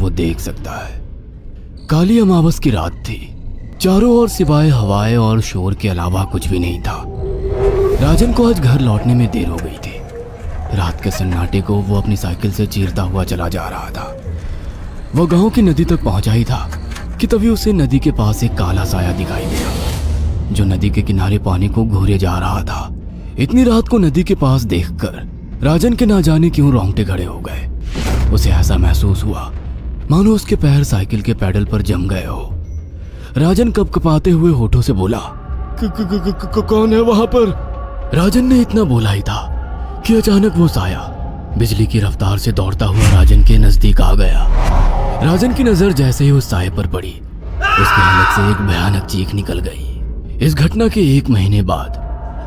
वो देख सकता है। काली अमावस की रात थी। चारों ओर सिवाय हवाएं और शोर के अलावा कुछ भी नहीं था। राजन को आज घर लौटने में देर हो गई थी। रात के सन्नाटे को वो अपनी साइकिल से चीरता हुआ चला जा रहा था। वह गांव की नदी तक पहुंचा ही था कि तभी उसे नदी के पास एक काला साया दिखाई दिया, जो नदी के किनारे पानी को घूरे जा रहा था। इतनी रात को नदी के पास देखकर राजन के ना जाने क्यों रोंगटे खड़े हो गए। उसे ऐसा महसूस हुआ मानो उसके पैर साइकिल के पैडल पर जम गए हो। राजन कपकपाते हुए होठों से बोला, कौन है वहां पर? राजन ने इतना बोला ही था कि अचानक वो साया बिजली की रफ्तार से दौड़ता हुआ राजन के नजदीक आ गया। राजन की नजर जैसे ही उस साये पर पड़ी, उसके हलक से एक भयानक चीख निकल गई। इस घटना के 1 महीने बाद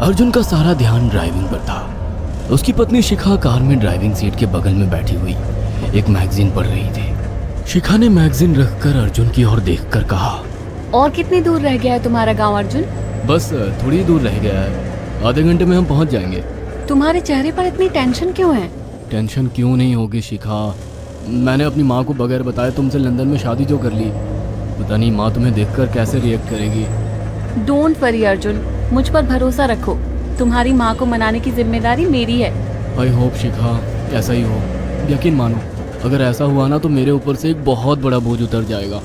अर्जुन का सारा ध्यान ड्राइविंग पर था। उसकी पत्नी शिखा कार में ड्राइविंग सीट के बगल में बैठी हुई एक मैगजीन पढ़ रही थी। शिखा ने मैगजीन रखकर अर्जुन की ओर देखकर कहा, और कितनी दूर रह गया है तुम्हारा गांव अर्जुन? बस थोड़ी दूर रह गया है, आधे घंटे में हम पहुंच जाएंगे। तुम्हारे चेहरे पर इतनी टेंशन क्यों है? टेंशन क्यों नहीं होगी शिखा, मैंने अपनी माँ को बगैर बताए तुमसे लंदन में शादी जो कर ली। पता नहीं माँ तुम्हें देखकर कैसे रिएक्ट करेगी। डोंट वरी अर्जुन, मुझ पर भरोसा रखो। तुम्हारी माँ को मनाने की जिम्मेदारी मेरी है। आई होप शिखा ऐसा ही हो। यकीन मानो, अगर ऐसा हुआ ना तो मेरे ऊपर से एक बहुत बड़ा बोझ उतर जाएगा।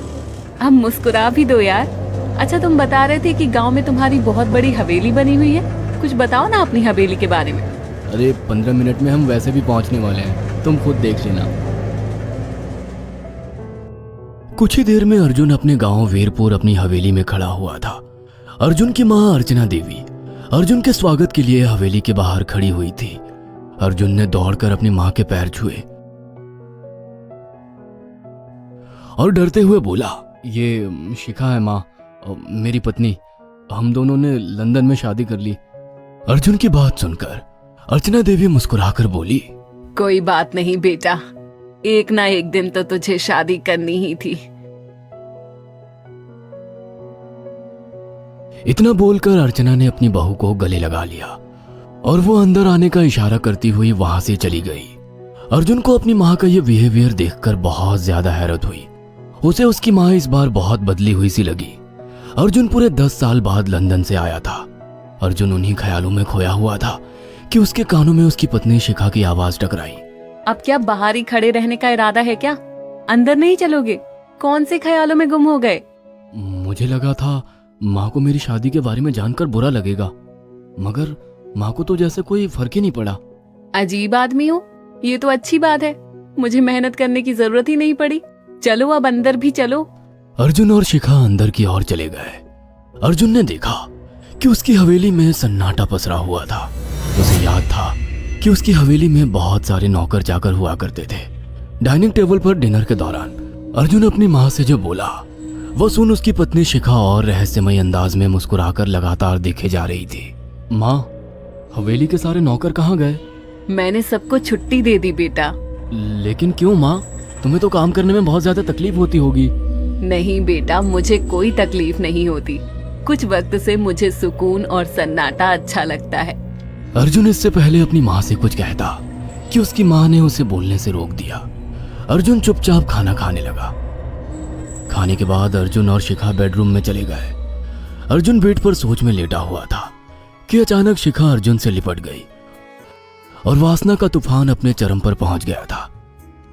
अब मुस्कुरा भी दो यार। अच्छा, तुम बता रहे थे कि गांव में तुम्हारी बहुत बड़ी हवेली बनी हुई है। कुछ बताओ ना अपनी हवेली के बारे में। अरे 15 मिनट में हम वैसे भी पहुंचने वाले हैं, तुम खुद देख लेना। कुछ ही देर में अर्जुन अपने गांव वीरपुर अपनी हवेली में खड़ा हुआ था। अर्जुन की मां अर्चना देवी अर्जुन के स्वागत के लिए हवेली के बाहर खड़ी हुई थी। अर्जुन ने दौड़कर अपनी मां के पैर छुए और डरते हुए बोला, ये शिखा है मां, मेरी पत्नी। हम दोनों ने लंदन में शादी कर ली। अर्जुन की बात सुनकर अर्चना देवी मुस्कुराकर बोली, कोई बात नहीं बेटा, एक ना एक दिन तो तुझे शादी करनी ही थी। इतना बोलकर अर्चना ने अपनी बहू को गले लगा लिया और वो अंदर आने का इशारा करती हुई वहां से चली गई। अर्जुन को अपनी माँ का ये बिहेवियर देखकर बहुत ज्यादा हैरत हुई। उसे उसकी माँ इस बार बहुत बदली हुई सी लगी। अर्जुन पूरे 10 साल बाद लंदन से आया था। अर्जुन उन्हीं ख्यालों में खोया हुआ था कि उसके कानों में उसकी पत्नी शिखा की आवाज टकराई। अब क्या बाहर ही खड़े रहने का इरादा है क्या? अंदर नहीं चलोगे? कौन से ख्यालों में गुम हो गए? मुझे लगा था माँ को मेरी शादी के बारे में जानकर बुरा लगेगा, मगर माँ को तो जैसे कोई फर्क ही नहीं पड़ा। अजीब आदमी हो। ये तो अच्छी बात है, मुझे मेहनत करने की जरूरत ही नहीं पड़ी। चलो अब अंदर भी चलो। अर्जुन और शिखा अंदर की ओर चले गए। अर्जुन ने देखा कि उसकी हवेली में सन्नाटा पसरा हुआ था। उसे याद था कि उसकी हवेली में बहुत सारे नौकर चाकर हुआ करते थे। डाइनिंग टेबल पर डिनर के दौरान अर्जुन अपनी माँ से जो बोला, वो सुन उसकी पत्नी शिखा और रहस्यमय अंदाज में मुस्कुराकर लगातार देखे जा रही थी। माँ, हवेली के सारे नौकर कहाँ गए? मैंने सबको छुट्टी दे दी बेटा। लेकिन क्यों माँ, तुम्हें तो काम करने में बहुत ज्यादा तकलीफ होती होगी। नहीं बेटा, मुझे कोई तकलीफ नहीं होती। कुछ वक्त से मुझे सुकून और सन्नाटा अच्छा लगता है। अर्जुन इससे पहले अपनी माँ से कुछ कहता कि उसकी माँ ने उसे बोलने से रोक दिया। अर्जुन चुपचाप खाना खाने लगा। खाने के बाद अर्जुन और शिखा बेडरूम में चले गए। अर्जुन बेड पर सोच में लेटा हुआ था कि अचानक शिखा अर्जुन से लिपट गई और वासना का तूफान अपने चरम पर पहुंच गया था।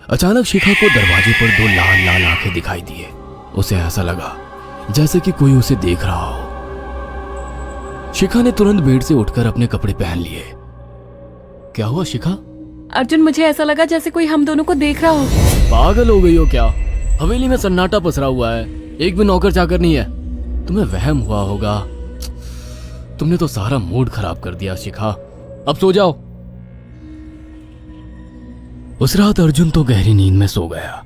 अचानक शिखा को दरवाजे पर 2 लाल लाल आंखें दिखाई दिए। उसे ऐसा लगा जैसे कि कोई उसे देख रहा हो। शिखा ने तुरंत बेड से उठकर अपने कपड़े पहन लिए। क्या हुआ शिखा? अर्जुन, मुझे ऐसा लगा जैसे कोई हम दोनों को देख रहा हो। पागल हो गई हो क्या? हवेली में सन्नाटा पसरा हुआ है, एक भी नौकर चाकर नहीं है। तुम्हें वहम हुआ होगा। तुमने तो सारा मूड खराब कर दिया शिखा, अब सो जाओ। उस रात अर्जुन तो गहरी नींद में सो गया,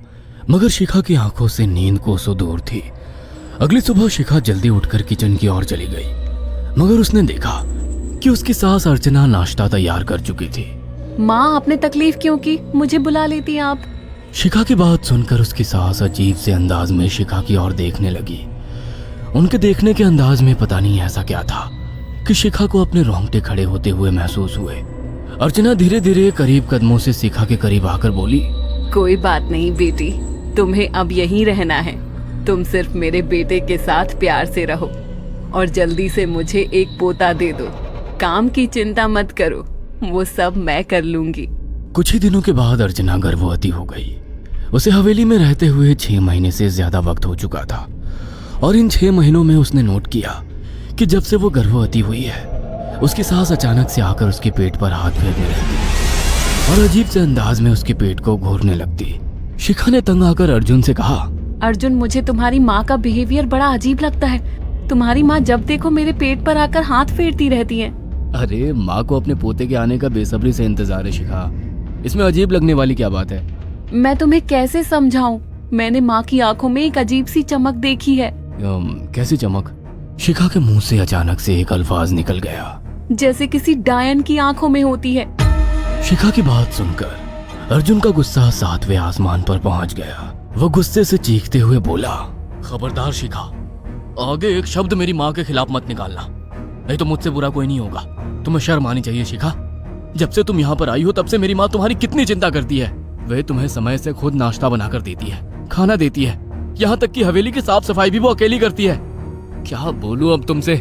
मगर शिखा की आंखों से नींद कोसों दूर थी। अगली सुबह शिखा जल्दी उठकर किचन की ओर चली गई, मगर उसने देखा कि उसकी सास अर्चना नाश्ता तैयार कर चुकी थी। माँ, आपने तकलीफ क्यों की? मुझे बुला लेती आप। शिखा की बात सुनकर उसकी सास अजीब से अंदाज में शिखा की ओर देखने लगी। उनके देखने के अंदाज में पता नहीं ऐसा क्या था कि शिखा को अपने रोंगटे खड़े होते हुए महसूस हुए। अर्चना धीरे धीरे करीब कदमों से शिखा के करीब आकर बोली, कोई बात नहीं बेटी, तुम्हें अब यहीं रहना है। तुम सिर्फ मेरे बेटे के साथ प्यार से रहो और जल्दी से मुझे एक पोता दे दो। काम की चिंता मत करो, वो सब मैं कर लूंगी। कुछ ही दिनों के बाद अर्चना गर्भवती हो गई। उसे हवेली में रहते हुए 6 महीने से ज्यादा वक्त हो चुका था और इन 6 महीनों में उसने नोट किया कि जब से वो गर्भवती हुई है उसकी सास अचानक से आकर उसके पेट पर हाथ फेरने लगती और अजीब से अंदाज में उसके पेट को घूरने लगती। शिखा ने तंग आकर अर्जुन से कहा, अर्जुन, मुझे तुम्हारी माँ का बिहेवियर बड़ा अजीब लगता है। तुम्हारी माँ जब देखो मेरे पेट पर आकर हाथ फेरती रहती है। अरे माँ को अपने पोते के आने का बेसब्री से इंतजार है शिखा, इसमें अजीब लगने वाली क्या बात है? मैं तुम्हें कैसे समझाऊं? मैंने माँ की आंखों में एक अजीब सी चमक देखी है। कैसी चमक? शिखा के मुंह से अचानक से एक अल्फाज निकल गया, जैसे किसी डायन की आंखों में होती है। शिखा की बात सुनकर अर्जुन का गुस्सा 7वें आसमान पर पहुंच गया। वो गुस्से से चीखते हुए बोला, खबरदार शिखा, आगे एक शब्द मेरी माँ के खिलाफ मत निकालना, नहीं तो मुझसे बुरा कोई नहीं होगा। तुम्हें शर्म आनी चाहिए शिखा। जब से तुम यहाँ पर आई हो तब से मेरी माँ तुम्हारी कितनी चिंता करती है। वह तुम्हें समय से खुद नाश्ता बनाकर देती है, खाना देती है, यहाँ तक कि हवेली की साफ सफाई भी वो अकेली करती है। क्या बोलूं अब तुमसे,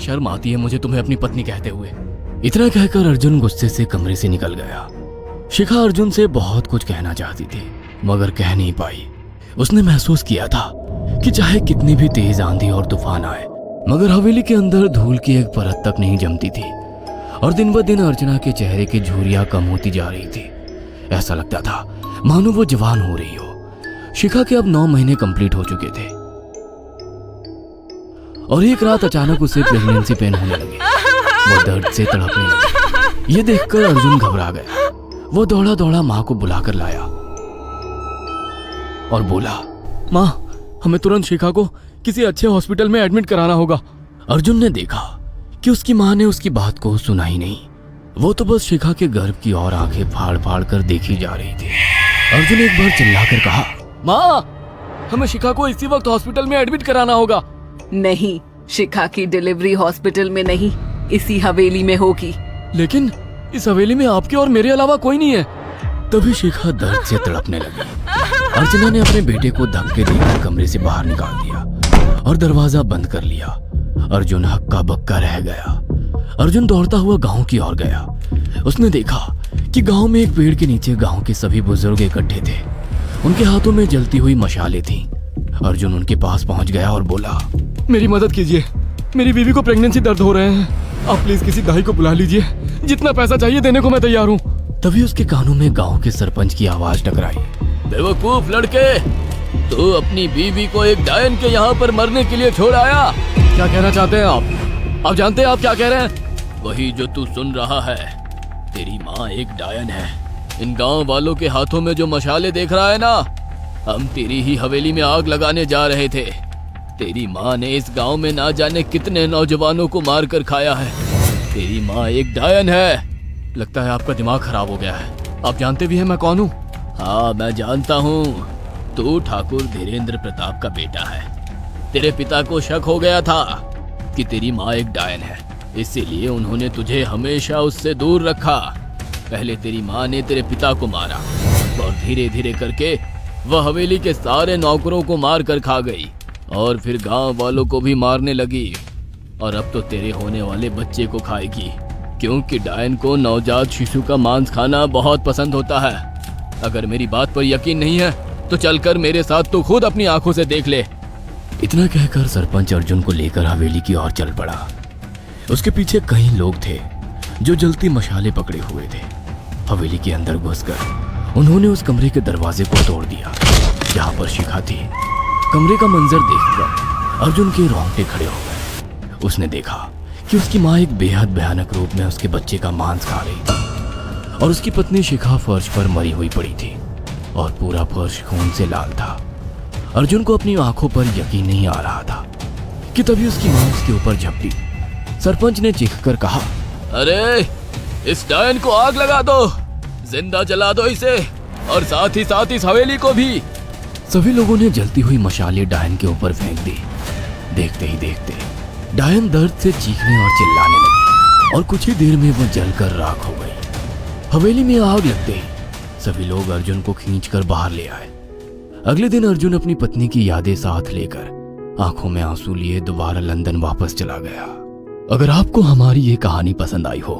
शर्म आती है मुझे तुम्हें अपनी पत्नी कहते हुए। इतना कहकर अर्जुन गुस्से से कमरे से निकल गया। शिखा अर्जुन से बहुत कुछ कहना चाहती थी मगर कह नहीं पाई। उसने महसूस किया था कि चाहे कितनी भी तेज आंधी और तूफान आए मगर हवेली के अंदर धूल की एक परत तक नहीं जमती थी और दिन ब दिन अर्चना के चेहरे की झुर्रियां कम होती जा रही थी। ऐसा लगता था मानो वो जवान हो रही हो। शिखा के अब 9 महीने कंप्लीट हो चुके थे और एक रात अचानक उसे प्रेगनेंसी पेन होने लगे। वो दर्द से तड़पने लगी। ये देखकर अर्जुन घबरा गया। वो दौड़ा दौड़ा माँ को बुलाकर लाया और बोला, माँ, हमें तुरंत शिखा को किसी अच्छे हॉस्पिटल में एडमिट कराना होगा। अर्जुन ने देखा कि उसकी माँ ने उसकी बात को सुना ही नहीं। वो तो बस शिखा के गर्भ की ओर आंखें फाड़ फाड़ कर देखी जा रही थी। अर्जुन एक बार चिल्लाकर कहा, माँ, हमें शिखा को इसी वक्त हॉस्पिटल में एडमिट कराना होगा। नहीं, शिखा की डिलीवरी हॉस्पिटल में नहीं, इसी हवेली में होगी। लेकिन इस हवेली में आपके और मेरे अलावा कोई नहीं है। तभी शिखा दर्द से तड़पने लगी। अर्चना ने अपने बेटे को धक्के देकर कमरे से बाहर निकाल दिया और दरवाजा बंद कर लिया। अर्जुन हक्का बक्का रह गया। अर्जुन दौड़ता हुआ गांव की ओर गया। उसने देखा कि गांव में एक पेड़ के नीचे गांव के सभी बुजुर्ग इकट्ठे थे। उनके हाथों में जलती हुई मशालें थीं। अर्जुन उनके पास पहुंच गया और बोला, मेरी मदद कीजिए, मेरी बीवी को प्रेगनेंसी दर्द हो रहे हैं। आप प्लीज किसी दाई को बुला लीजिए, जितना पैसा चाहिए देने को मैं तैयार हूँ। तभी उसके कानों में गांव के सरपंच की आवाज टकराई, बेवकूफ लड़के, तू अपनी बीवी को एक डायन के यहाँ पर मरने के लिए छोड़ आया। क्या कहना चाहते हैं आप? आप जानते हैं आप क्या कह रहे हैं? वही जो तू सुन रहा है। तेरी माँ एक डायन है। इन गांव वालों के हाथों में जो मशाले देख रहा है ना, हम तेरी ही हवेली में आग लगाने जा रहे थे। तेरी माँ ने इस गांव में ना जाने कितने नौजवानों को मार कर खाया है। तेरी माँ एक डायन है। लगता है आपका दिमाग खराब हो गया है। आप जानते भी हैं मैं कौन हूँ? हाँ, मैं जानता हूँ। तू ठाकुर धीरेन्द्र प्रताप का बेटा है। तेरे पिता को शक हो गया था कि तेरी माँ एक डायन है, इसीलिए उन्होंने तुझे हमेशा उससे दूर रखा। पहले तेरी माँ ने तेरे पिता को मारा और धीरे धीरे करके वह हवेली के सारे नौकरों को मार कर खा गई और फिर गांव वालों को भी मारने लगी। और अब तो तेरे होने वाले बच्चे को खाएगी, क्योंकि डायन को नवजात शिशु का मांस खाना बहुत पसंद होता है। अगर मेरी बात पर यकीन नहीं है तो चलकर मेरे साथ तो खुद अपनी आंखों से देख ले। इतना कहकर सरपंच अर्जुन को लेकर हवेली की ओर चल पड़ा। उसके पीछे कई लोग थे जो जलती मशाले पकड़े हुए थे। हवेली के अंदर घुसकर उन्होंने उस कमरे के दरवाजे को तोड़ दिया जहां पर शिखा थी। कमरे का मंजर देखकर अर्जुन के रोंगटे खड़े हो गए। उसने देखा कि उसकी माँ एक बेहद भयानक रूप में उसके बच्चे का मांस खा रही थी और उसकी पत्नी शिखा फर्श पर मरी हुई पड़ी थी और पूरा फर्श खून से लाल था। अर्जुन को अपनी आंखों पर यकीन नहीं आ रहा था कि तभी उसकी माँ उसके ऊपर झपटी। सरपंच ने चीखकर कहा, अरे इस डायन को आग लगा दो, जिंदा जला दो इसे और साथ ही इस हवेली को भी। सभी लोगों ने जलती हुई मशाले डायन के ऊपर फेंक दी। देखते ही देखते डायन दर्द से चीखने और चिल्लाने लगी और कुछ ही देर में वो जलकर राख हो गई। हवेली में आग लगते ही सभी लोग अर्जुन को खींचकर बाहर ले आए। अगले दिन अर्जुन अपनी पत्नी की यादें साथ लेकर आंखों में आंसू लिए दोबारा लंदन वापस चला गया। अगर आपको हमारी ये कहानी पसंद आई हो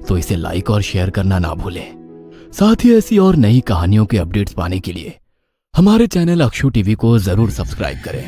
तो इसे लाइक और शेयर करना ना भूलें। साथ ही ऐसी और नई कहानियों के अपडेट्स पाने के लिए हमारे चैनल अक्षु टीवी को जरूर सब्सक्राइब करें।